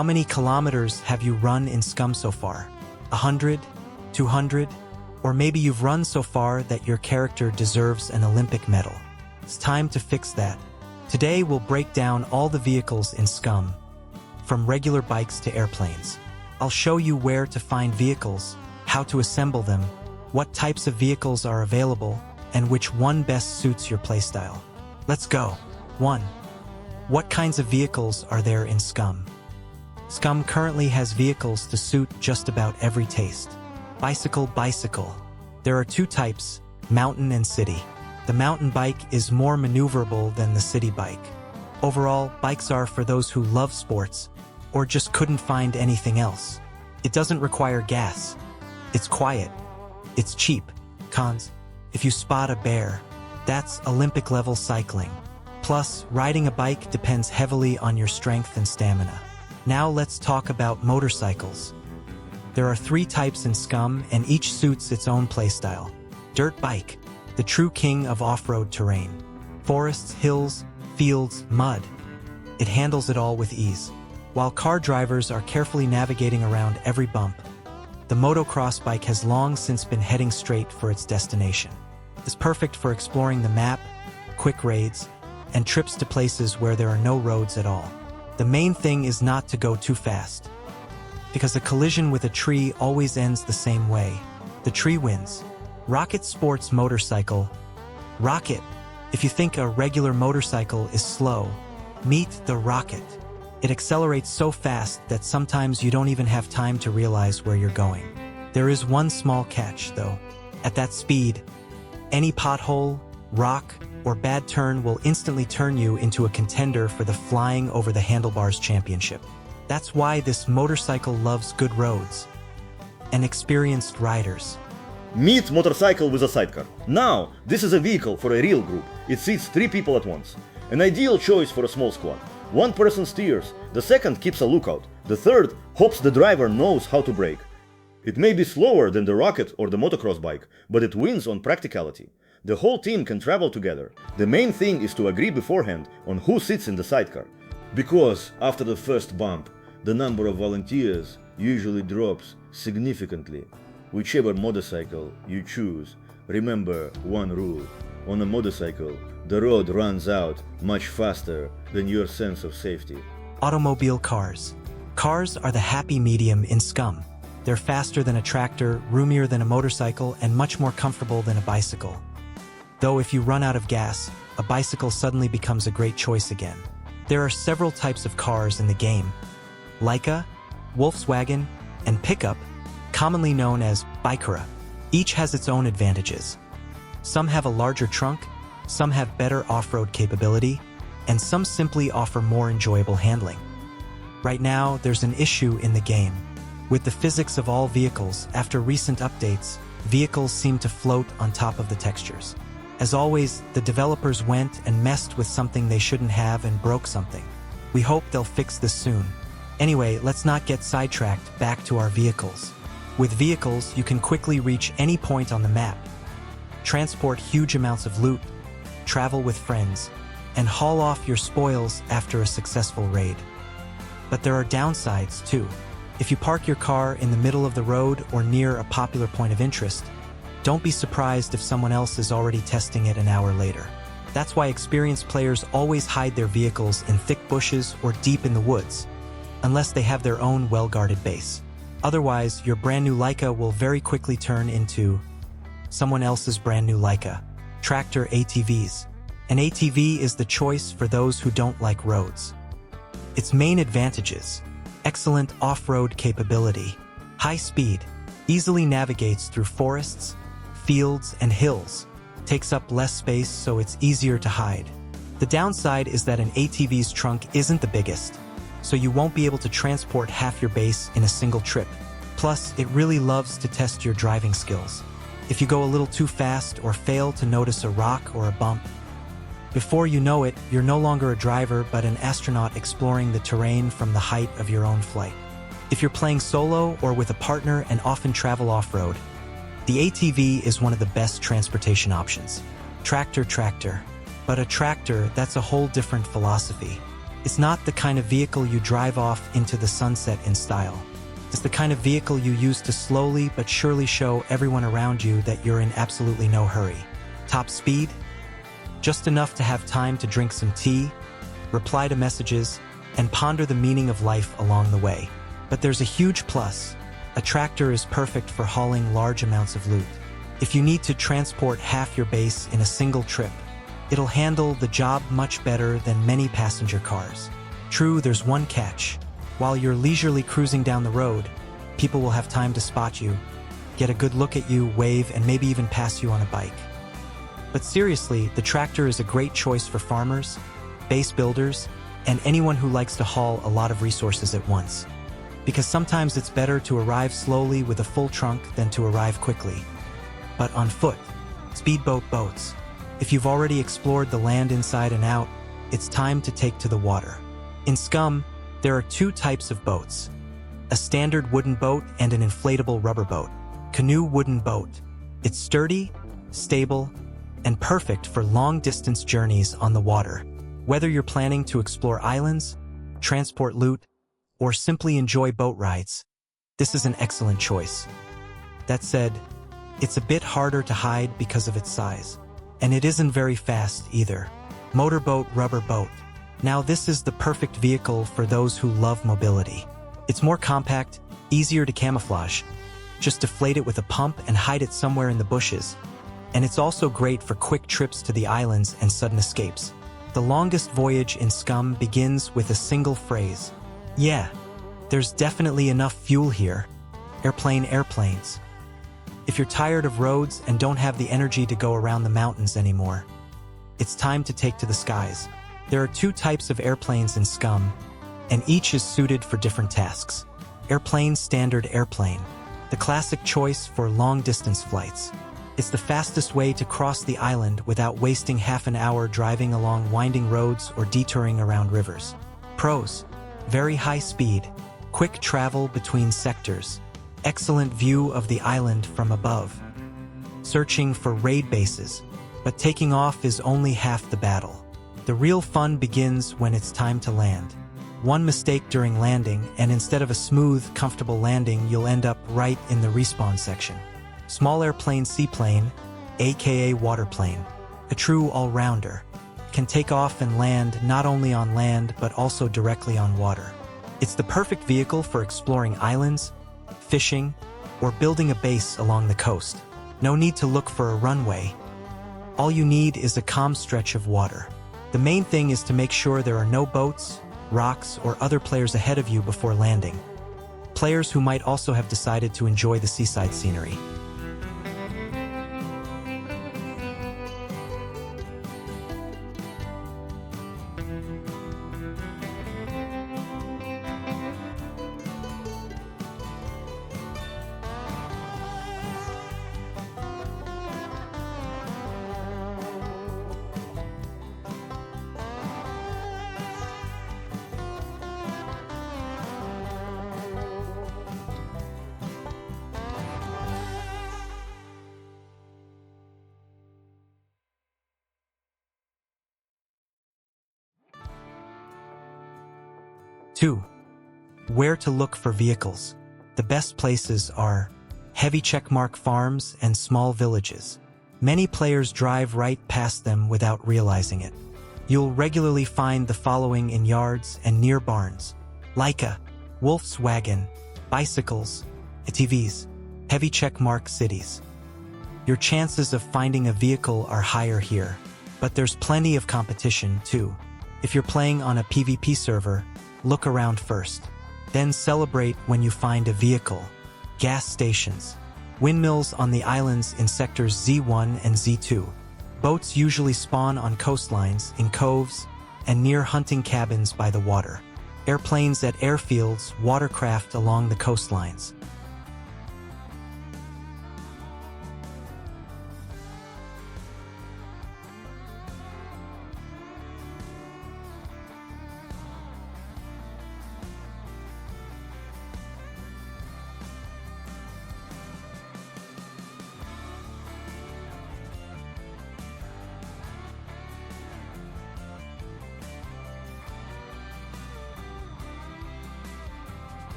How many kilometers have you run in SCUM so far? 100? 200? Or maybe you've run so far that your character deserves an Olympic medal. It's time to fix that. Today we'll break down all the vehicles in SCUM, from regular bikes to airplanes. I'll show you where to find vehicles, how to assemble them, what types of vehicles are available, and which one best suits your playstyle. Let's go. 1. What kinds of vehicles are there in SCUM? SCUM currently has vehicles to suit just about every taste. Bicycle. There are two types, mountain and city. The mountain bike is more maneuverable than the city bike. Overall, bikes are for those who love sports or just couldn't find anything else. It doesn't require gas. It's quiet. It's cheap. Cons: if you spot a bear, that's Olympic-level cycling. Plus, riding a bike depends heavily on your strength and stamina. Now let's talk about motorcycles. There are 3 types in SCUM, and each suits its own playstyle. Dirt bike, the true king of off-road terrain. Forests, hills, fields, mud. It handles it all with ease. While car drivers are carefully navigating around every bump, the motocross bike has long since been heading straight for its destination. It's perfect for exploring the map, quick raids, and trips to places where there are no roads at all. The main thing is not to go too fast, because a collision with a tree always ends the same way. The tree wins. Rocket Sports Motorcycle. Rocket. If you think a regular motorcycle is slow, meet the Rocket. It accelerates so fast that sometimes you don't even have time to realize where you're going. There is one small catch, though. At that speed, any pothole, rock, or bad turn will instantly turn you into a contender for the Flying Over the Handlebars Championship. That's why this motorcycle loves good roads and experienced riders. Meet motorcycle with a sidecar. Now, this is a vehicle for a real group. It seats 3 people at once. An ideal choice for a small squad. One person steers, the second keeps a lookout, the third hopes the driver knows how to brake. It may be slower than the rocket or the motocross bike, but it wins on practicality. The whole team can travel together. The main thing is to agree beforehand on who sits in the sidecar. Because after the first bump, the number of volunteers usually drops significantly. Whichever motorcycle you choose, remember one rule. On a motorcycle, the road runs out much faster than your sense of safety. Automobile cars. Cars are the happy medium in SCUM. They're faster than a tractor, roomier than a motorcycle, and much more comfortable than a bicycle. Though if you run out of gas, a bicycle suddenly becomes a great choice again. There are several types of cars in the game. Leica, Volkswagen, and Pickup, commonly known as Bikera. Each has its own advantages. Some have a larger trunk, some have better off-road capability, and some simply offer more enjoyable handling. Right now, there's an issue in the game. With the physics of all vehicles, after recent updates, vehicles seem to float on top of the textures. As always, the developers went and messed with something they shouldn't have and broke something. We hope they'll fix this soon. Anyway, let's not get sidetracked. Back to our vehicles. With vehicles, you can quickly reach any point on the map, transport huge amounts of loot, travel with friends, and haul off your spoils after a successful raid. But there are downsides too. If you park your car in the middle of the road or near a popular point of interest, don't be surprised if someone else is already testing it an hour later. That's why experienced players always hide their vehicles in thick bushes or deep in the woods, unless they have their own well-guarded base. Otherwise, your brand new Leica will very quickly turn into someone else's brand new Leica. Tractor ATVs. An ATV is the choice for those who don't like roads. Its main advantages: excellent off-road capability, high speed, easily navigates through forests, fields, and hills, takes up less space so it's easier to hide. The downside is that an ATV's trunk isn't the biggest, so you won't be able to transport half your base in a single trip. Plus, it really loves to test your driving skills. If you go a little too fast or fail to notice a rock or a bump, before you know it, you're no longer a driver but an astronaut exploring the terrain from the height of your own flight. If you're playing solo or with a partner and often travel off-road, the ATV is one of the best transportation options. Tractor. But a tractor, that's a whole different philosophy. It's not the kind of vehicle you drive off into the sunset in style. It's the kind of vehicle you use to slowly but surely show everyone around you that you're in absolutely no hurry. Top speed? Just enough to have time to drink some tea, reply to messages, and ponder the meaning of life along the way. But there's a huge plus. A tractor is perfect for hauling large amounts of loot. If you need to transport half your base in a single trip, it'll handle the job much better than many passenger cars. True, there's one catch. While you're leisurely cruising down the road, people will have time to spot you, get a good look at you, wave, and maybe even pass you on a bike. But seriously, the tractor is a great choice for farmers, base builders, and anyone who likes to haul a lot of resources at once. Because sometimes it's better to arrive slowly with a full trunk than to arrive quickly. But on foot, speedboat boats. If you've already explored the land inside and out, it's time to take to the water. In SCUM, there are two types of boats: a standard wooden boat and an inflatable rubber boat. Canoe wooden boat. It's sturdy, stable, and perfect for long-distance journeys on the water. Whether you're planning to explore islands, transport loot, or simply enjoy boat rides, this is an excellent choice. That said, it's a bit harder to hide because of its size. And it isn't very fast either. Motorboat rubber boat. Now this is the perfect vehicle for those who love mobility. It's more compact, easier to camouflage. Just deflate it with a pump and hide it somewhere in the bushes. And it's also great for quick trips to the islands and sudden escapes. The longest voyage in SCUM begins with a single phrase. Yeah, there's definitely enough fuel here. Airplanes. If you're tired of roads and don't have the energy to go around the mountains anymore, it's time to take to the skies. There are two types of airplanes in SCUM, and each is suited for different tasks. Standard airplane, the classic choice for long-distance flights. It's the fastest way to cross the island without wasting half an hour driving along winding roads or detouring around rivers. Pros: very high speed, quick travel between sectors, excellent view of the island from above. Searching for raid bases, but taking off is only half the battle. The real fun begins when it's time to land. One mistake during landing, and instead of a smooth, comfortable landing, you'll end up right in the respawn section. Small airplane seaplane, aka waterplane, a true all-rounder, can take off and land not only on land but also directly on water. It's the perfect vehicle for exploring islands, fishing, or building a base along the coast. No need to look for a runway. All you need is a calm stretch of water. The main thing is to make sure there are no boats, rocks, or other players ahead of you before landing. Players who might also have decided to enjoy the seaside scenery. Two, where to look for vehicles. The best places are heavy checkmark farms and small villages. Many players drive right past them without realizing it. You'll regularly find the following in yards and near barns: Leica, Volkswagen, bicycles, ATVs, heavy checkmark cities. Your chances of finding a vehicle are higher here, but there's plenty of competition too. If you're playing on a PvP server, look around first. Then celebrate when you find a vehicle. Gas stations. Windmills on the islands in sectors Z1 and Z2. Boats usually spawn on coastlines, in coves, and near hunting cabins by the water. Airplanes at airfields, watercraft along the coastlines.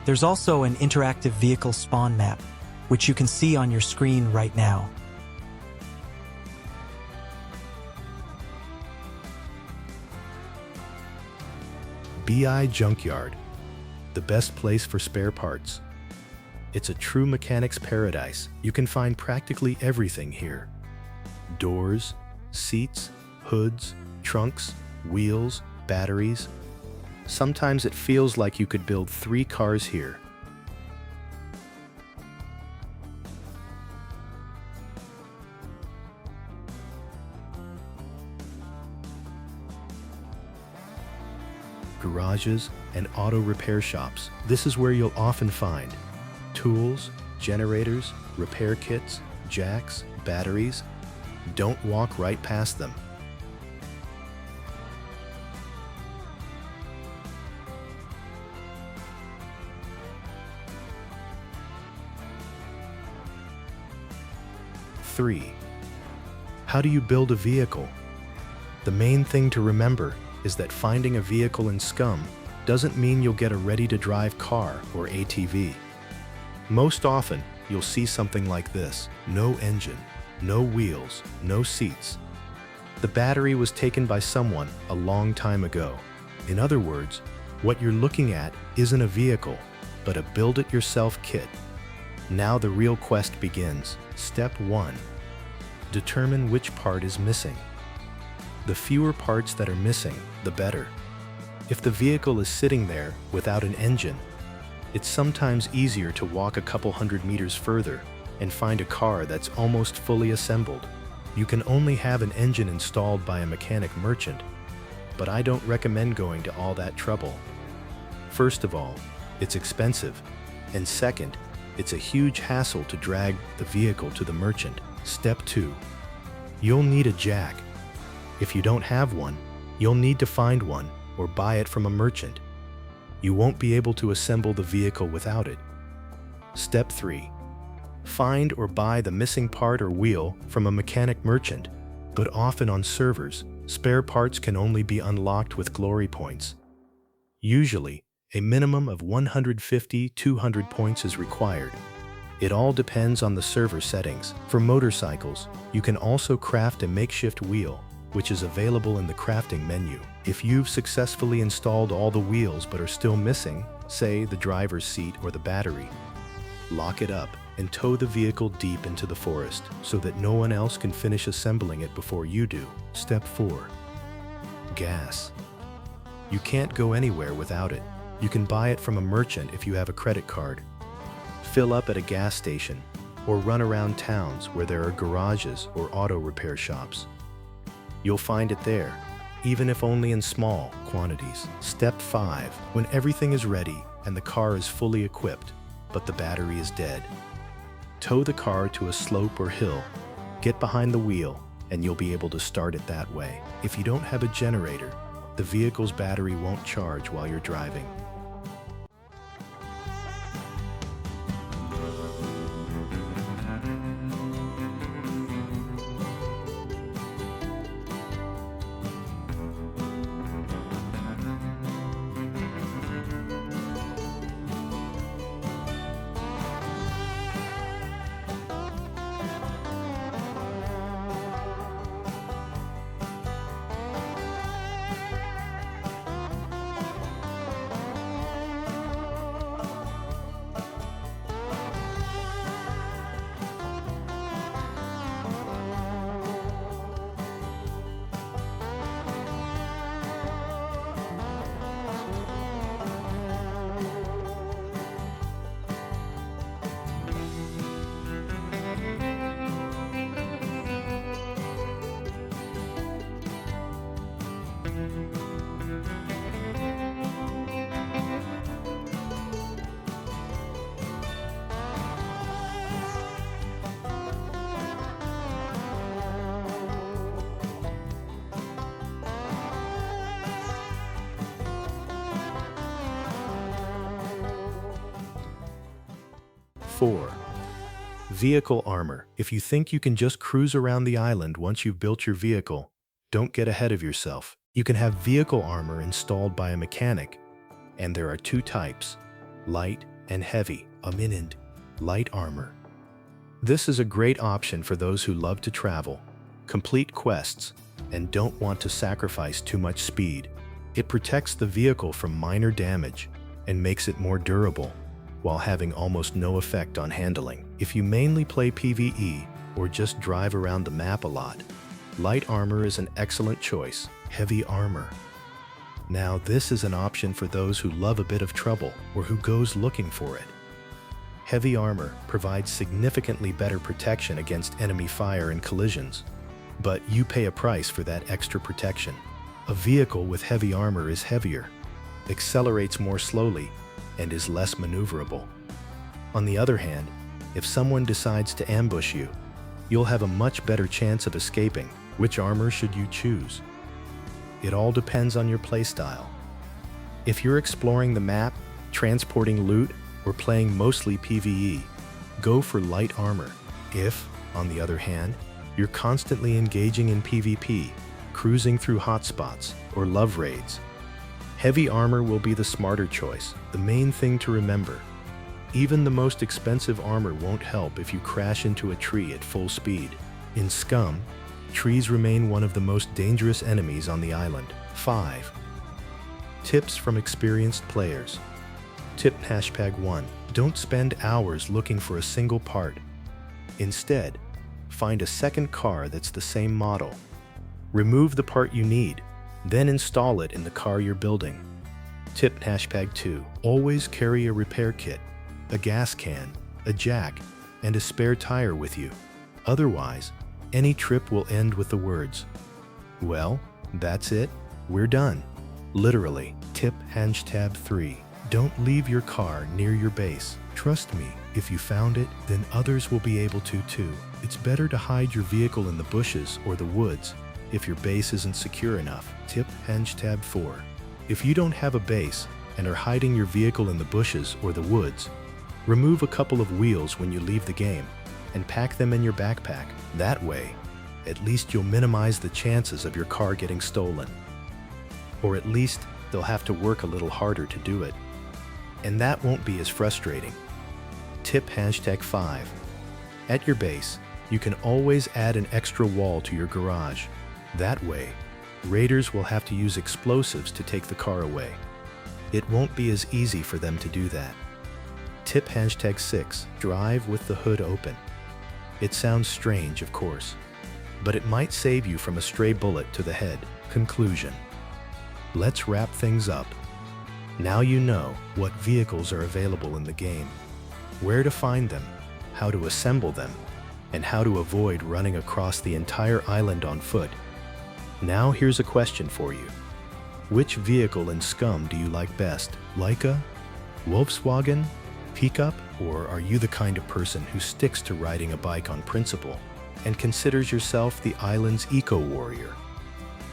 There's also an interactive vehicle spawn map, which you can see on your screen right now. BI Junkyard, the best place for spare parts. It's a true mechanic's paradise. You can find practically everything here. Doors, seats, hoods, trunks, wheels, batteries. Sometimes it feels like you could build 3 cars here. Garages and auto repair shops. This is where you'll often find tools, generators, repair kits, jacks, batteries. Don't walk right past them. Three. How do you build a vehicle? The main thing to remember is that finding a vehicle in SCUM doesn't mean you'll get a ready-to-drive car or ATV. Most often, you'll see something like this: no engine, no wheels, no seats. The battery was taken by someone a long time ago. In other words, what you're looking at isn't a vehicle, but a build-it-yourself kit. Now the real quest begins. Step 1. Determine which part is missing. The fewer parts that are missing, the better. If the vehicle is sitting there without an engine, it's sometimes easier to walk a couple hundred meters further and find a car that's almost fully assembled. You can only have an engine installed by a mechanic merchant, but I don't recommend going to all that trouble. First of all, it's expensive, and second, it's a huge hassle to drag the vehicle to the merchant. Step 2. You'll need a jack. If you don't have one, you'll need to find one or buy it from a merchant. You won't be able to assemble the vehicle without it. Step 3. Find or buy the missing part or wheel from a mechanic merchant, but often on servers, spare parts can only be unlocked with glory points. Usually, a minimum of 150-200 points is required. It all depends on the server settings. For motorcycles, you can also craft a makeshift wheel, which is available in the crafting menu. If you've successfully installed all the wheels but are still missing, say the driver's seat or the battery, lock it up and tow the vehicle deep into the forest so that no one else can finish assembling it before you do. Step 4. Gas. You can't go anywhere without it. You can buy it from a merchant if you have a credit card. Fill up at a gas station or run around towns where there are garages or auto repair shops. You'll find it there, even if only in small quantities. Step 5. When everything is ready and the car is fully equipped, but the battery is dead, tow the car to a slope or hill, get behind the wheel, and you'll be able to start it that way. If you don't have a generator, the vehicle's battery won't charge while you're driving. Four. Vehicle armor. If you think you can just cruise around the island once you've built your vehicle, don't get ahead of yourself. You can have vehicle armor installed by a mechanic, and there are 2 types: light and heavy, and light armor. This is a great option for those who love to travel, complete quests, and don't want to sacrifice too much speed. It protects the vehicle from minor damage and makes it more durable, while having almost no effect on handling. If you mainly play PvE or just drive around the map a lot, light armor is an excellent choice. Heavy armor. Now this is an option for those who love a bit of trouble or who goes looking for it. Heavy armor provides significantly better protection against enemy fire and collisions, but you pay a price for that extra protection. A vehicle with heavy armor is heavier, accelerates more slowly, and is less maneuverable. On the other hand, if someone decides to ambush you, you'll have a much better chance of escaping. Which armor should you choose? It all depends on your playstyle. If you're exploring the map, transporting loot, or playing mostly PvE, go for light armor. If, on the other hand, you're constantly engaging in PvP, cruising through hotspots, or love raids, heavy armor will be the smarter choice. The main thing to remember: even the most expensive armor won't help if you crash into a tree at full speed. In SCUM, trees remain one of the most dangerous enemies on the island. 5. Tips from experienced players. Tip #1. Don't spend hours looking for a single part. Instead, find a second car that's the same model. Remove the part you need, then install it in the car you're building. Tip #2. Always carry a repair kit, a gas can, a jack, and a spare tire with you. Otherwise, any trip will end with the words, "Well, that's it, we're done." Literally. Tip #3. Don't leave your car near your base. Trust me, if you found it, then others will be able to too. It's better to hide your vehicle in the bushes or the woods if your base isn't secure enough. Tip #4. If you don't have a base and are hiding your vehicle in the bushes or the woods, remove a couple of wheels when you leave the game and pack them in your backpack. That way, at least you'll minimize the chances of your car getting stolen. Or at least they'll have to work a little harder to do it. And that won't be as frustrating. Tip #5. At your base, you can always add an extra wall to your garage. That way, raiders will have to use explosives to take the car away. It won't be as easy for them to do that. Tip #6. Drive with the hood open. It sounds strange, of course, but it might save you from a stray bullet to the head. Conclusion. Let's wrap things up. Now you know what vehicles are available in the game, where to find them, how to assemble them, and how to avoid running across the entire island on foot. Now here's a question for you. Which vehicle in SCUM do you like best? Leica? Volkswagen? Pickup? Or are you the kind of person who sticks to riding a bike on principle and considers yourself the island's eco-warrior?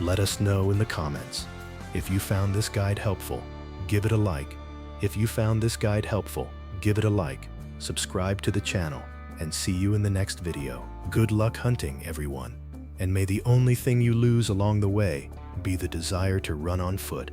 Let us know in the comments. If you found this guide helpful, give it a like. If you found this guide helpful, give it a like, subscribe to the channel, and see you in the next video. Good luck hunting, everyone, and may the only thing you lose along the way be the desire to run on foot.